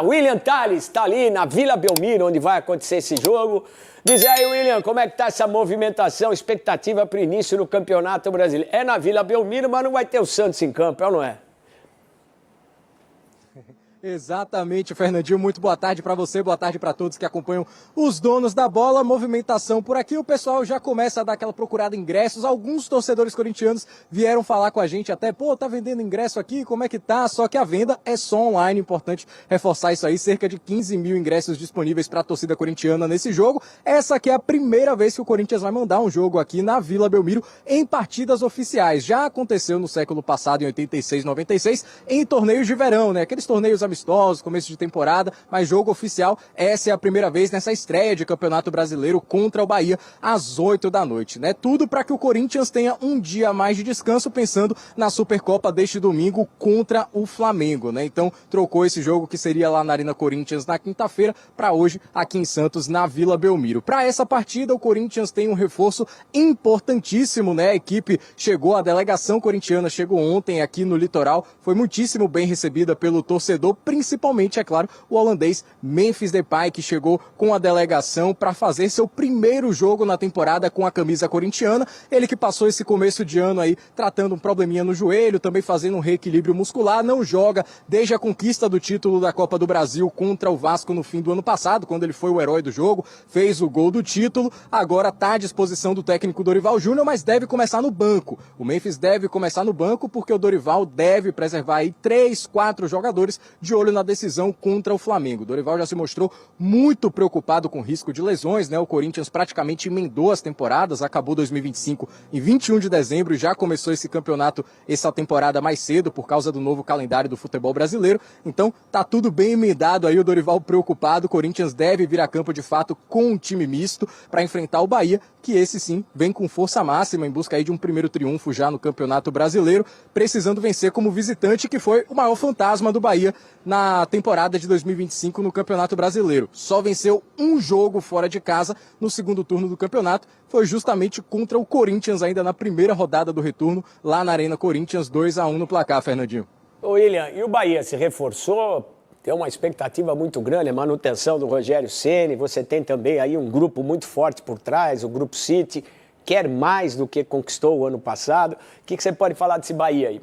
William Tales está ali na Vila Belmiro, onde vai acontecer esse jogo. Diz aí, William, como é que está essa movimentação, expectativa para o início do Campeonato Brasileiro? É na Vila Belmiro, mas não vai ter o Santos em campo, é ou não é? Exatamente, Fernandinho, muito boa tarde para você, boa tarde para todos que acompanham os donos da bola, movimentação por aqui, o pessoal já começa a dar aquela procurada em ingressos, alguns torcedores corintianos vieram falar com a gente até, tá vendendo ingresso aqui, como é que tá? Só que a venda é só online, importante reforçar isso aí, cerca de 15 mil ingressos disponíveis para a torcida corintiana nesse jogo, essa aqui é a primeira vez que o Corinthians vai mandar um jogo aqui na Vila Belmiro em partidas oficiais, já aconteceu no século passado, em 86, 96, em torneios de verão, né, aqueles torneios amistosos, começo de temporada, mas jogo oficial, essa é a primeira vez nessa estreia de Campeonato Brasileiro contra o Bahia, às 8 da noite, né? Tudo para que o Corinthians tenha um dia a mais de descanso, pensando na Supercopa deste domingo contra o Flamengo, né? Então, trocou esse jogo que seria lá na Arena Corinthians na quinta-feira, para hoje, aqui em Santos, na Vila Belmiro. Para essa partida, o Corinthians tem um reforço importantíssimo, né? A equipe chegou, a delegação corintiana chegou ontem aqui no Litoral, foi muitíssimo bem recebida pelo torcedor, principalmente, é claro, o holandês Memphis Depay, que chegou com a delegação para fazer seu primeiro jogo na temporada com a camisa corintiana. Ele que passou esse começo de ano aí tratando um probleminha no joelho, também fazendo um reequilíbrio muscular, não joga desde a conquista do título da Copa do Brasil contra o Vasco no fim do ano passado, quando ele foi o herói do jogo, fez o gol do título, agora está à disposição do técnico Dorival Júnior, mas deve começar no banco. O Memphis deve começar no banco porque o Dorival deve preservar aí 3, 4 jogadores de olho na decisão contra o Flamengo. O Dorival já se mostrou muito preocupado com o risco de lesões, né? O Corinthians praticamente emendou as temporadas, acabou 2025 em 21 de dezembro e já começou esse campeonato, essa temporada mais cedo por causa do novo calendário do futebol brasileiro. Então, tá tudo bem emendado aí, o Dorival preocupado. O Corinthians deve vir a campo de fato com um time misto para enfrentar o Bahia, que esse sim vem com força máxima em busca aí de um primeiro triunfo já no Campeonato Brasileiro, precisando vencer como visitante, que foi o maior fantasma do Bahia na temporada de 2025 no Campeonato Brasileiro. Só venceu um jogo fora de casa no segundo turno do campeonato, foi justamente contra o Corinthians ainda na primeira rodada do retorno, lá na Arena Corinthians, 2-1 no placar, Fernandinho. Ô William, e o Bahia se reforçou? Tem uma expectativa muito grande, a manutenção do Rogério Ceni, você tem também aí um grupo muito forte por trás, o Grupo City, quer mais do que conquistou o ano passado. O que você pode falar desse Bahia aí?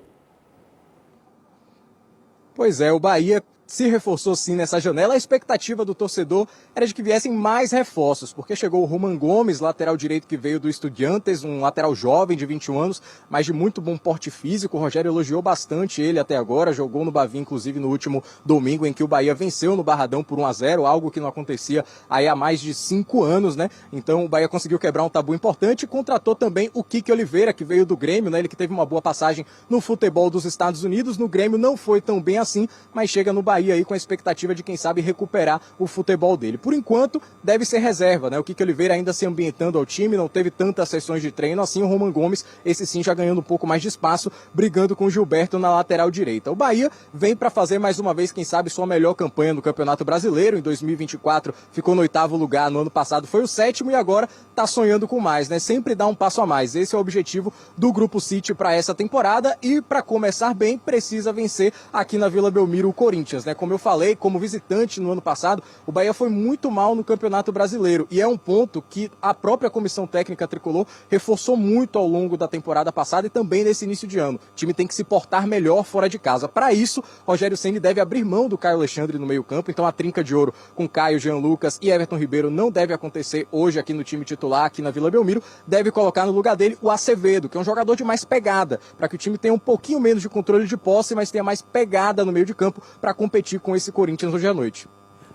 Pois é, o Bahia se reforçou sim nessa janela. A expectativa do torcedor era de que viessem mais reforços, porque chegou o Roman Gomes, lateral direito que veio do Estudiantes, um lateral jovem de 21 anos, mas de muito bom porte físico. O Rogério elogiou bastante ele até agora, jogou no Bavi, inclusive no último domingo, em que o Bahia venceu no Barradão por 1-0, algo que não acontecia aí há mais de 5 anos, né? Então o Bahia conseguiu quebrar um tabu importante e contratou também o Kiki Oliveira, que veio do Grêmio, né? Ele que teve uma boa passagem no futebol dos Estados Unidos, no Grêmio não foi tão bem assim, mas chega no Bahia aí com a expectativa de, quem sabe, recuperar o futebol dele. Por enquanto, deve ser reserva, né? O Kiki Oliveira ainda se ambientando ao time, não teve tantas sessões de treino assim. O Roman Gomes, esse sim, já ganhando um pouco mais de espaço, brigando com o Gilberto na lateral direita. O Bahia vem para fazer mais uma vez, quem sabe, sua melhor campanha no Campeonato Brasileiro. Em 2024 ficou no 8º lugar, no ano passado foi o 7º e agora tá sonhando com mais, né? Sempre dá um passo a mais. Esse é o objetivo do Grupo City para essa temporada e, para começar bem, precisa vencer aqui na Vila Belmiro o Corinthians, né? Como eu falei, como visitante no ano passado, o Bahia foi muito mal no Campeonato Brasileiro e é um ponto que a própria comissão técnica tricolor reforçou muito ao longo da temporada passada e também nesse início de ano. O time tem que se portar melhor fora de casa. Para isso, Rogério Ceni deve abrir mão do Caio Alexandre no meio-campo, então a trinca de ouro com Caio, Jean Lucas e Everton Ribeiro não deve acontecer hoje aqui no time titular, aqui na Vila Belmiro. Deve colocar no lugar dele o Acevedo, que é um jogador de mais pegada, para que o time tenha um pouquinho menos de controle de posse, mas tenha mais pegada no meio de campo para competir com esse Corinthians hoje à noite.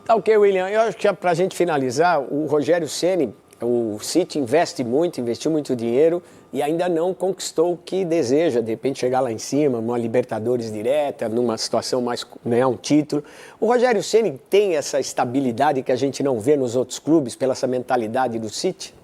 Tá ok, William. Eu acho que para a gente finalizar, o Rogério Ceni, o City investiu muito dinheiro e ainda não conquistou o que deseja, de repente chegar lá em cima, numa Libertadores direta, numa situação mais, ganhar um título. O Rogério Ceni tem essa estabilidade que a gente não vê nos outros clubes, pela essa mentalidade do City?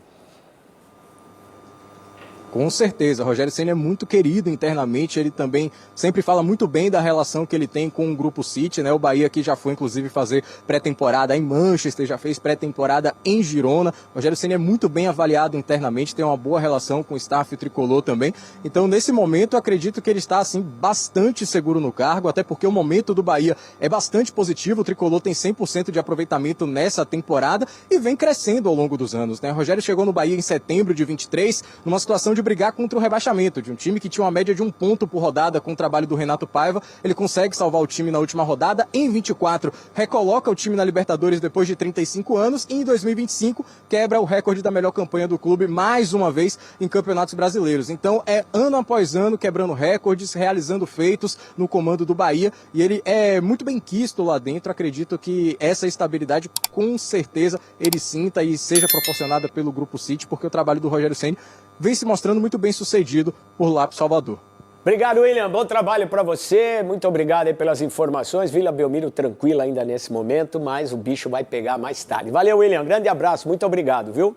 Com certeza, Rogério Ceni é muito querido internamente, ele também sempre fala muito bem da relação que ele tem com o Grupo City, né? O Bahia aqui já foi inclusive fazer pré-temporada em Manchester, já fez pré-temporada em Girona. O Rogério Ceni é muito bem avaliado internamente, tem uma boa relação com o staff tricolor também. Então, nesse momento, eu acredito que ele está assim bastante seguro no cargo, até porque o momento do Bahia é bastante positivo, o tricolor tem 100% de aproveitamento nessa temporada e vem crescendo ao longo dos anos, né? O Rogério chegou no Bahia em setembro de 23, numa situação de brigar contra o rebaixamento, de um time que tinha uma média de 1 ponto por rodada com o trabalho do Renato Paiva. Ele consegue salvar o time na última rodada. Em 24, recoloca o time na Libertadores depois de 35 anos e em 2025 quebra o recorde da melhor campanha do clube mais uma vez em campeonatos brasileiros. Então é ano após ano quebrando recordes, realizando feitos no comando do Bahia e ele é muito bem quisto lá dentro. Acredito que essa estabilidade com certeza ele sinta e seja proporcionada pelo Grupo City, porque o trabalho do Rogério Ceni vem se mostrando muito bem sucedido por lá pro Salvador. Obrigado, William. Bom trabalho para você. Muito obrigado aí pelas informações. Vila Belmiro tranquila ainda nesse momento, mas o bicho vai pegar mais tarde. Valeu, William. Grande abraço. Muito obrigado, viu?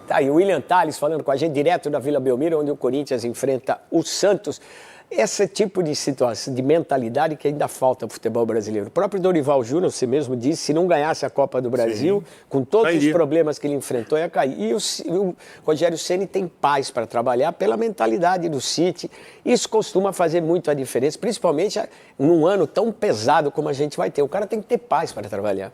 Tá aí o William Tales falando com a gente direto da Vila Belmiro, onde o Corinthians enfrenta o Santos. Esse tipo de situação, de mentalidade que ainda falta no futebol brasileiro. O próprio Dorival Júnior, você mesmo disse, se não ganhasse a Copa do Brasil, com todos os problemas que ele enfrentou, ia cair. E o Rogério Ceni tem paz para trabalhar pela mentalidade do City. Isso costuma fazer muito a diferença, principalmente num ano tão pesado como a gente vai ter. O cara tem que ter paz para trabalhar.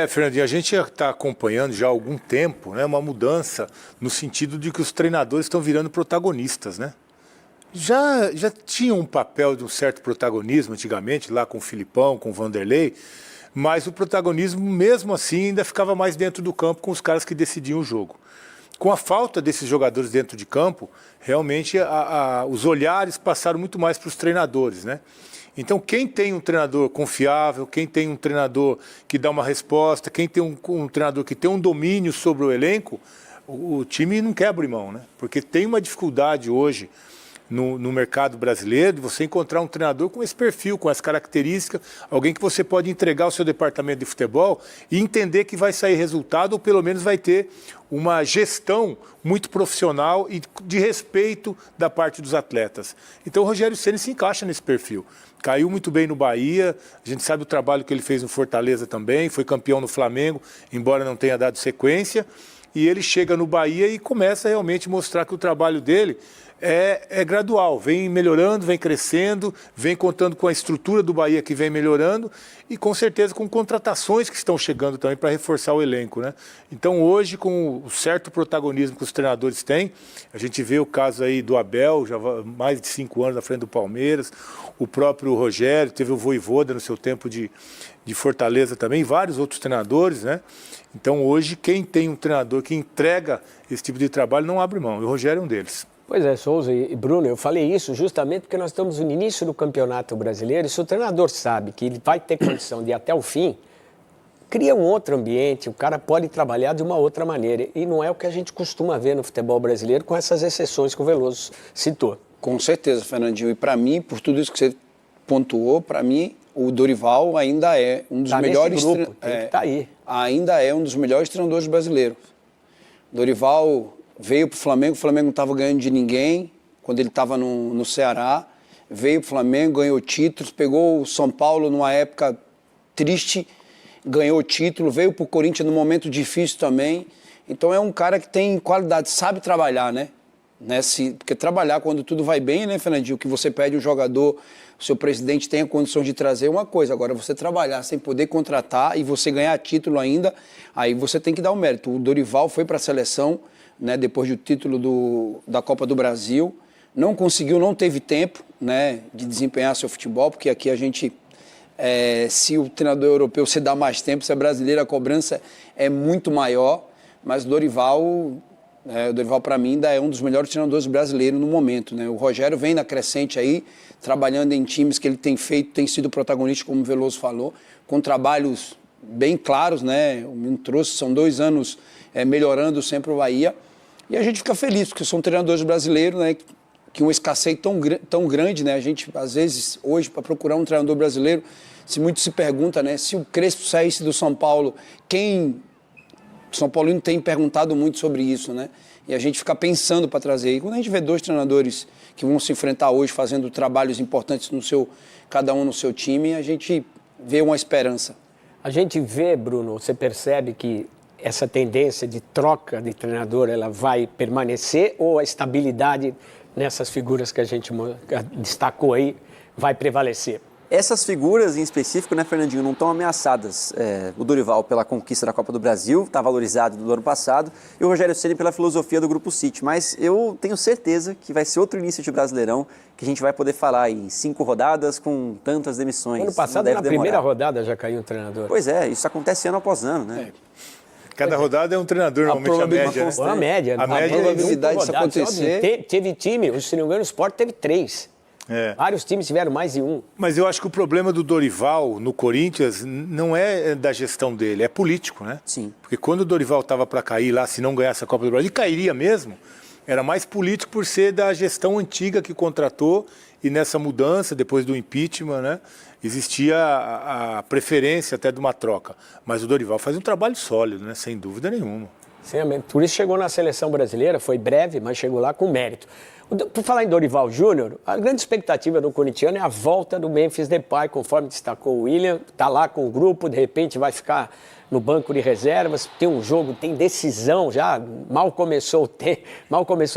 Fernandinho, a gente está acompanhando já há algum tempo, né, uma mudança no sentido de que os treinadores estão virando protagonistas, né? Já tinha um papel de um certo protagonismo antigamente, lá com o Filipão, com o Vanderlei, mas o protagonismo, mesmo assim, ainda ficava mais dentro do campo com os caras que decidiam o jogo. Com a falta desses jogadores dentro de campo, realmente os olhares passaram muito mais para os treinadores, né? Então, quem tem um treinador confiável, quem tem um treinador que dá uma resposta, quem tem um treinador que tem um domínio sobre o elenco, o time não quer abrir mão, né? Porque tem uma dificuldade hoje no mercado brasileiro, de você encontrar um treinador com esse perfil, com essa característica, alguém que você pode entregar ao seu departamento de futebol e entender que vai sair resultado, ou pelo menos vai ter uma gestão muito profissional e de respeito da parte dos atletas. Então o Rogério Ceni se encaixa nesse perfil. Caiu muito bem no Bahia, a gente sabe o trabalho que ele fez no Fortaleza também, foi campeão no Flamengo, embora não tenha dado sequência, e ele chega no Bahia e começa a realmente mostrar que o trabalho dele é gradual, vem melhorando, vem crescendo, vem contando com a estrutura do Bahia que vem melhorando e com certeza com contratações que estão chegando também para reforçar o elenco, né? Então hoje, com o certo protagonismo que os treinadores têm, a gente vê o caso aí do Abel, já mais de 5 anos na frente do Palmeiras, o próprio Rogério, teve o Vojvoda no seu tempo de Fortaleza também, vários outros treinadores, né? Então hoje quem tem um treinador que entrega esse tipo de trabalho não abre mão, e o Rogério é um deles. Pois é, Souza e Bruno, eu falei isso justamente porque nós estamos no início do Campeonato Brasileiro e se o treinador sabe que ele vai ter condição de ir até o fim, cria um outro ambiente, o cara pode trabalhar de uma outra maneira. E não é o que a gente costuma ver no futebol brasileiro, com essas exceções que o Veloso citou. Com certeza, Fernandinho. E para mim, por tudo isso que você pontuou, para mim, o Dorival ainda é um dos melhores... Grupo, tá aí. Ainda é um dos melhores treinadores brasileiros. Dorival veio para o Flamengo não estava ganhando de ninguém, quando ele estava no Ceará, veio para o Flamengo, ganhou títulos, pegou o São Paulo numa época triste, ganhou título, veio para o Corinthians num momento difícil também. Então é um cara que tem qualidade, sabe trabalhar, né? Porque trabalhar quando tudo vai bem, né, Fernandinho? O que você pede o jogador, o seu presidente tem a condição de trazer uma coisa. Agora, você trabalhar sem poder contratar e você ganhar título ainda, aí você tem que dar o mérito. O Dorival foi para a seleção, né, depois do título da Copa do Brasil, não conseguiu, não teve tempo, né, de desempenhar seu futebol, porque aqui a gente, se o treinador europeu se dá mais tempo, se é brasileiro, a cobrança é muito maior, mas o Dorival para mim ainda é um dos melhores treinadores brasileiros no momento, né? O Rogério vem na crescente aí, trabalhando em times que ele tem feito, tem sido protagonista, como o Veloso falou, com trabalhos bem claros, né? O menino trouxe, são 2 anos melhorando sempre o Bahia. E a gente fica feliz, porque são treinadores brasileiros, né, que uma escassez tão grande, né? A gente, às vezes, hoje, para procurar um treinador brasileiro, muito se pergunta, né, se o Crespo saísse do São Paulo, o São Paulino tem perguntado muito sobre isso, né? e a gente fica pensando para trazer. E quando a gente vê 2 treinadores que vão se enfrentar hoje fazendo trabalhos importantes cada um no seu time, a gente vê uma esperança. A gente vê, Bruno, você percebe que essa tendência de troca de treinador ela vai permanecer ou a estabilidade nessas figuras que a gente destacou aí vai prevalecer? Essas figuras em específico, né, Fernandinho, não estão ameaçadas. O Dorival pela conquista da Copa do Brasil, está valorizado do ano passado, e o Rogério Ceni pela filosofia do Grupo City. Mas eu tenho certeza que vai ser outro início de Brasileirão, que a gente vai poder falar em 5 rodadas com tantas demissões. Ano passado, na primeira rodada, já caiu um treinador. Pois é, isso acontece ano após ano, né? Cada rodada é um treinador, normalmente a média. Né? A média. A probabilidade disso acontecer... Teve time, se não me engano, o Sport teve 3. Vários times tiveram mais de 1. Mas eu acho que o problema do Dorival no Corinthians não é da gestão dele, é político, né? Sim. Porque quando o Dorival estava para cair lá, se não ganhasse a Copa do Brasil, ele cairia mesmo. Era mais político por ser da gestão antiga que contratou e nessa mudança, depois do impeachment, né, existia a preferência até de uma troca. Mas o Dorival faz um trabalho sólido, né, sem dúvida nenhuma. Sim, por isso chegou na seleção brasileira, foi breve, mas chegou lá com mérito. Por falar em Dorival Júnior, a grande expectativa do corintiano é a volta do Memphis Depay, conforme destacou o William, está lá com o grupo, de repente vai ficar no banco de reservas, tem um jogo, tem decisão já, mal começou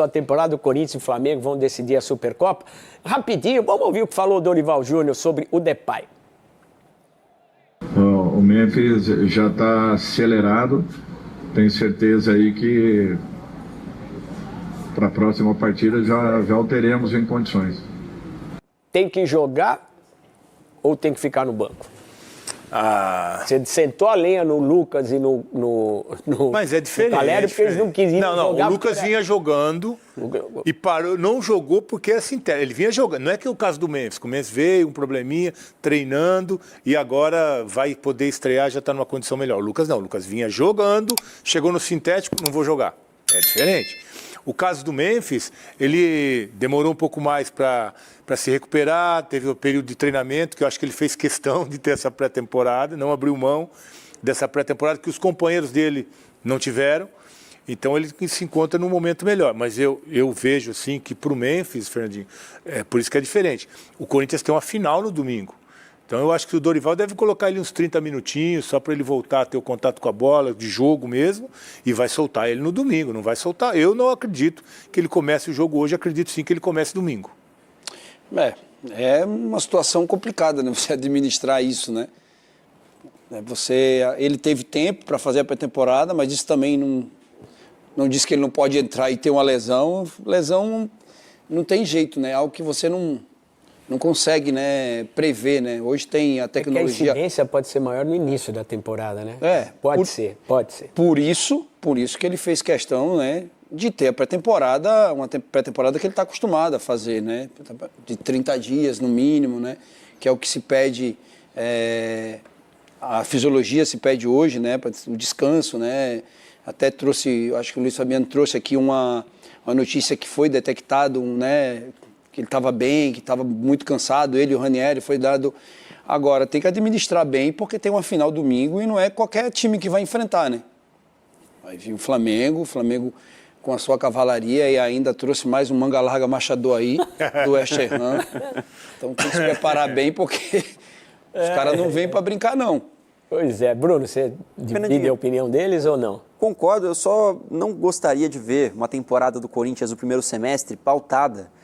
a temporada, o Corinthians e o Flamengo vão decidir a Supercopa. Rapidinho, vamos ouvir o que falou o Dorival Júnior sobre o Depay. O Memphis já está acelerado, tenho certeza aí que para a próxima partida já o teremos em condições. Tem que jogar ou tem que ficar no banco? Você sentou a lenha no Lucas e no Mas é diferente. No Calério, porque eles não quisiam jogar. O Lucas vinha jogando e parou, não jogou porque é assim, ele vinha jogando. Não é que é o caso do Memphis, que o Memphis veio, um probleminha, treinando e agora vai poder estrear, já está numa condição melhor. O Lucas não, o Lucas vinha jogando, chegou no sintético, não vou jogar. É diferente. O caso do Memphis, ele demorou um pouco mais para se recuperar, teve um período de treinamento, que eu acho que ele fez questão de ter essa pré-temporada, não abriu mão dessa pré-temporada, que os companheiros dele não tiveram. Então ele se encontra num momento melhor. Mas eu vejo assim que para o Memphis, Fernandinho, por isso que é diferente. O Corinthians tem uma final no domingo. Então eu acho que o Dorival deve colocar ele uns 30 minutinhos, só para ele voltar a ter o contato com a bola, de jogo mesmo, e vai soltar ele no domingo, não vai soltar. Eu não acredito que ele comece o jogo hoje, acredito sim que ele comece domingo. É uma situação complicada, né? Você administrar isso, né? Ele teve tempo para fazer a pré-temporada, mas isso também não diz que ele não pode entrar e ter uma lesão. Lesão não tem jeito, né? Algo que você não consegue, né, prever, né? Hoje tem a tecnologia... a incidência pode ser maior no início da temporada, né? Pode ser. Por isso que ele fez questão, né, de ter a pré-temporada, uma pré-temporada que ele está acostumado a fazer, né? De 30 dias, no mínimo, né? Que é o que se pede, a fisiologia se pede hoje, né? O descanso, né? Até trouxe, acho que o Luiz Fabiano trouxe aqui uma notícia que foi detectado, né? Que ele estava bem, que estava muito cansado, ele e o Ranieri, foi dado... Agora, tem que administrar bem, porque tem uma final domingo e não é qualquer time que vai enfrentar, né? Vai vir o Flamengo com a sua cavalaria e ainda trouxe mais um manga larga machador aí, do West Ham. Então tem que se preparar bem, porque os caras não vêm para brincar, não. Pois é. Bruno, você divide a opinião deles ou não? Concordo, eu só não gostaria de ver uma temporada do Corinthians no primeiro semestre pautada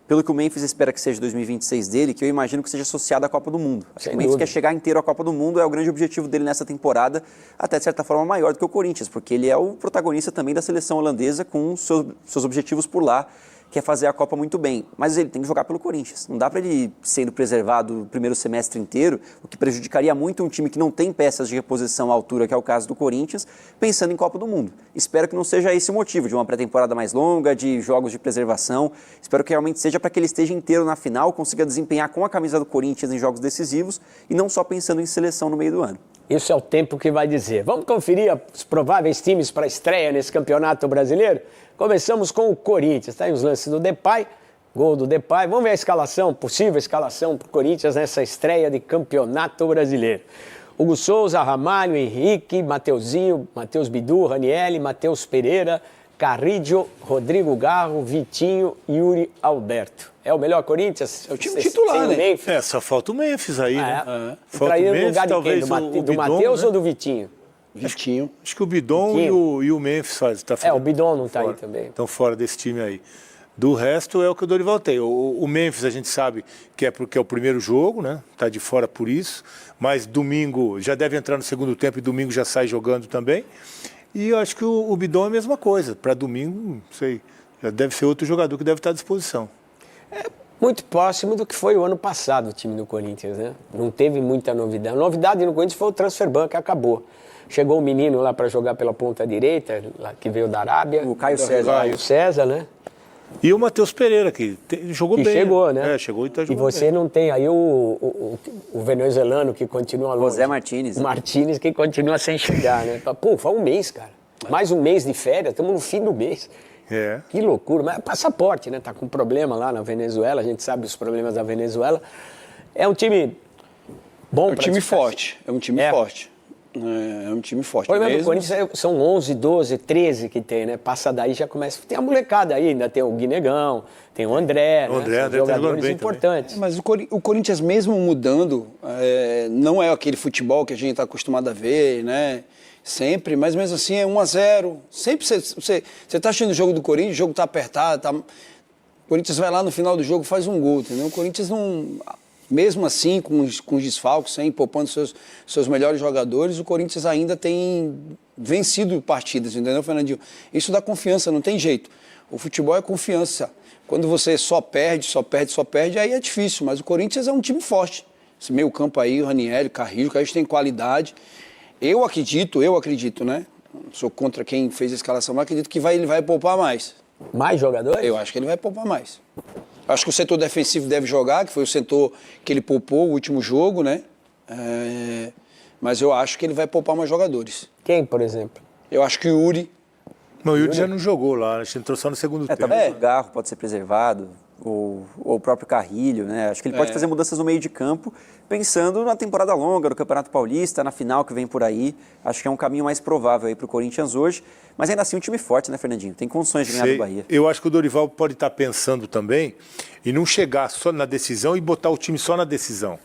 pelo que o Memphis espera que seja 2026 dele, que eu imagino que seja associado à Copa do Mundo. Acho que o Memphis quer chegar inteiro à Copa do Mundo, é o grande objetivo dele nessa temporada, até de certa forma maior do que o Corinthians, porque ele é o protagonista também da seleção holandesa com seus objetivos por lá, que é fazer a Copa muito bem. Mas ele tem que jogar pelo Corinthians. Não dá para ele sendo preservado o primeiro semestre inteiro, o que prejudicaria muito um time que não tem peças de reposição à altura, que é o caso do Corinthians, pensando em Copa do Mundo. Espero que não seja esse o motivo de uma pré-temporada mais longa, de jogos de preservação. Espero que realmente seja para que ele esteja inteiro na final, consiga desempenhar com a camisa do Corinthians em jogos decisivos e não só pensando em seleção no meio do ano. Isso é o tempo que vai dizer. Vamos conferir os prováveis times para a estreia nesse Campeonato Brasileiro? Começamos com o Corinthians. Está aí os lances do Depay, gol do Depay. Vamos ver a escalação, possível escalação para o Corinthians nessa estreia de Campeonato Brasileiro. Hugo Souza, Ramalho, Henrique, Mateuzinho, Matheus Bidu, Ranieri, Matheus Pereira, Carrillo, Rodrigo Garro, Vitinho, Yuri Alberto. É o melhor Corinthians? É o time titular, né? Memphis. Só falta o Memphis aí, né? Falta o Memphis, no lugar de quem? Do Matheus, né? Ou do Vitinho? Vitinho. Acho que o Bidon e o Memphis tá fora. O Bidon não está aí também. Estão fora desse time aí. Do resto é o que o Dorival tem. O Memphis a gente sabe que é porque é o primeiro jogo, né? Tá de fora por isso. Mas domingo já deve entrar no segundo tempo e domingo já sai jogando também. E eu acho que o Bidon é a mesma coisa. Para domingo, não sei, já deve ser outro jogador que deve estar à disposição. É muito próximo do que foi o ano passado o time do Corinthians, né? Não teve muita novidade. A novidade no Corinthians foi o transfer ban que acabou. Chegou um menino lá para jogar pela ponta direita, lá, que veio da Arábia. O Caio César. Caio César, né? E o Matheus Pereira, que jogou bem. Chegou, né? Chegou e está E jogando você bem. não tem aí o venezuelano que continua longe. José Martínez. O Martínez que continua sem chegar, né? Pô, foi um mês, cara. Mais um mês de férias, estamos no fim do mês. É. Que loucura. Mas é passaporte, né? Tá com problema lá na Venezuela, a gente sabe os problemas da Venezuela. É um time bom. É um time forte. É um time forte. É um time forte. O problema do Corinthians são 11, 12, 13 que tem, né? Passa daí já começa. Tem a molecada aí, ainda tem o Guinegão, tem o André, O André, né? André Jogadores bem importantes. Mas o Corinthians mesmo mudando, não é aquele futebol que a gente está acostumado a ver, né? Sempre, mas mesmo assim é 1-0. Sempre você está assistindo o jogo do Corinthians, o jogo está apertado, o Corinthians vai lá no final do jogo e faz um gol, entendeu? O Corinthians não... Mesmo assim, com os desfalques, sem poupando seus melhores jogadores, o Corinthians ainda tem vencido partidas, entendeu, Fernandinho? Isso dá confiança, não tem jeito. O futebol é confiança. Quando você só perde, aí é difícil. Mas o Corinthians é um time forte. Esse meio campo aí, o Ranieri, Carrillo tem qualidade. Eu acredito, né? Sou contra quem fez a escalação, mas acredito que ele vai poupar mais. Mais jogadores? Eu acho que ele vai poupar mais. Acho que o setor defensivo deve jogar, que foi o setor que ele poupou o último jogo, né? Mas eu acho que ele vai poupar mais jogadores. Quem, por exemplo? Eu acho que o Yuri... Não, o Yuri já não jogou lá, acho que entrou só no segundo tempo. Talvez o Garro pode ser preservado, ou o próprio Carrillo, né? Acho que ele pode fazer mudanças no meio de campo, pensando na temporada longa do Campeonato Paulista, na final que vem por aí. Acho que é um caminho mais provável aí para o Corinthians hoje. Mas ainda assim um time forte, né, Fernandinho? Tem condições de ganhar do Bahia. Eu acho que o Dorival pode estar pensando também e não chegar só na decisão e botar o time só na decisão.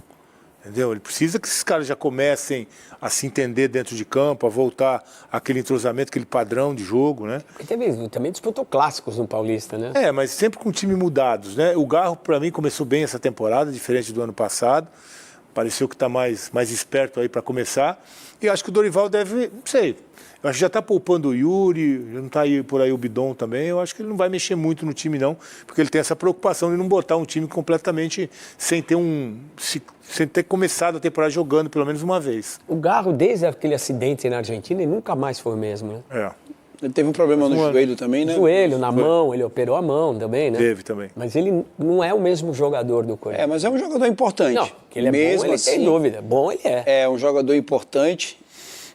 Entendeu? Ele precisa que esses caras já comecem a se entender dentro de campo, a voltar àquele entrosamento, aquele padrão de jogo, né? Ele também disputou clássicos no Paulista, né? Mas sempre com time mudados, né? O Garro, para mim, começou bem essa temporada, diferente do ano passado. Pareceu que está mais esperto aí para começar. E acho que o Dorival deve, não sei, eu acho que já está poupando o Yuri, já não está aí por aí o Bidon também. Eu acho que ele não vai mexer muito no time, não, porque ele tem essa preocupação de não botar um time completamente sem ter começado a temporada jogando pelo menos uma vez. O Garro, desde aquele acidente na Argentina, ele nunca mais foi o mesmo, né? Ele teve um problema no joelho também, né? Joelho, na mão, ele operou a mão também, né? Teve também. Mas ele não é o mesmo jogador do Corinthians. Mas é um jogador importante. Não, que ele é mesmo bom, ele assim, tem dúvida. Bom ele é. É um jogador importante.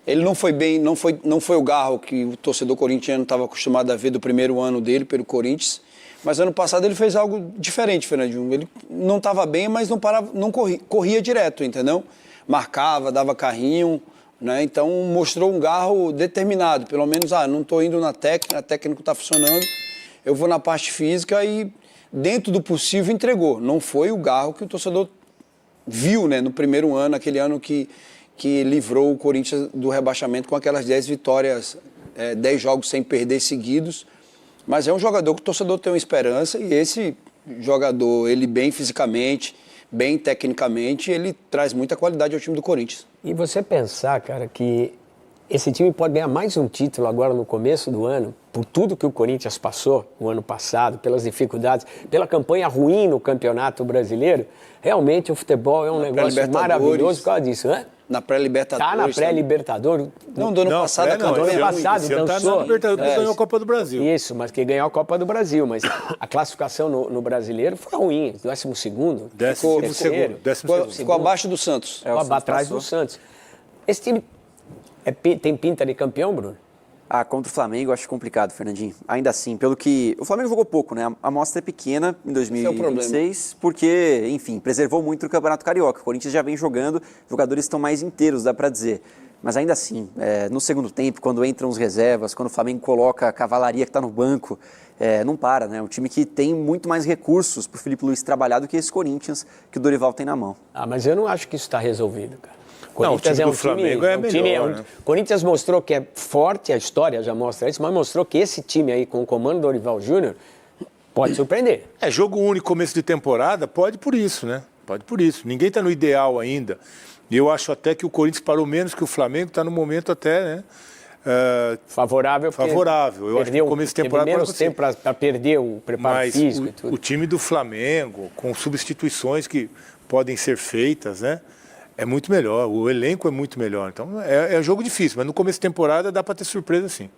Ele não foi bem, não foi o Garro que o torcedor corintiano estava acostumado a ver do primeiro ano dele pelo Corinthians. Mas ano passado ele fez algo diferente, Fernandinho. Ele não estava bem, mas não parava, não corria direto, entendeu? Marcava, dava carrinho, né? Então mostrou um Garro determinado. Pelo menos, não estou indo na técnica, a técnica está funcionando. Eu vou na parte física e, dentro do possível, entregou. Não foi o Garro que o torcedor viu, né? No primeiro ano, aquele ano que livrou o Corinthians do rebaixamento com aquelas 10 vitórias, 10 jogos sem perder seguidos. Mas é um jogador que o torcedor tem uma esperança e esse jogador, ele bem fisicamente, bem tecnicamente, ele traz muita qualidade ao time do Corinthians. E você pensar, cara, que esse time pode ganhar mais um título agora no começo do ano, por tudo que o Corinthians passou no ano passado, pelas dificuldades, pela campanha ruim no Campeonato Brasileiro, realmente o futebol é um negócio maravilhoso por causa disso, né? Na pré-Libertadores. Tá na pré-Libertadores. Não, do ano passado a campanha ano passado, esse então ano tá na Libertadores, ganhou a Copa do Brasil. Isso, mas que ganhou a Copa do Brasil. Mas a classificação no Brasileiro foi ruim. 12º. Ficou abaixo do Santos. Ficou atrás do Santos. Esse time tem pinta de campeão, Bruno? Contra o Flamengo eu acho complicado, Fernandinho. Ainda assim, pelo que... O Flamengo jogou pouco, né? A amostra é pequena em 2026, porque, enfim, preservou muito o Campeonato Carioca. O Corinthians já vem jogando, os jogadores estão mais inteiros, dá pra dizer. Mas ainda assim, no segundo tempo, quando entram os reservas, quando o Flamengo coloca a cavalaria que está no banco, não para, né? Um time que tem muito mais recursos para o Felipe Luiz trabalhar do que esse Corinthians que o Dorival tem na mão. Mas eu não acho que isso está resolvido, cara. Não, o time do Flamengo é melhor, né? Corinthians mostrou que é forte, a história já mostra isso, mas mostrou que esse time aí, com o comando do Dorival Júnior, pode surpreender. Jogo único, começo de temporada, pode por isso, né? Pode por isso. Ninguém está no ideal ainda. E eu acho até que o Corinthians parou menos que o Flamengo, está no momento até, né? Favorável. Eu acho que no começo de temporada menos tempo para perder o preparo físico e tudo. O time do Flamengo, com substituições que podem ser feitas, né? É muito melhor. O elenco é muito melhor. Então, é um jogo difícil, mas no começo de temporada dá para ter surpresa, sim.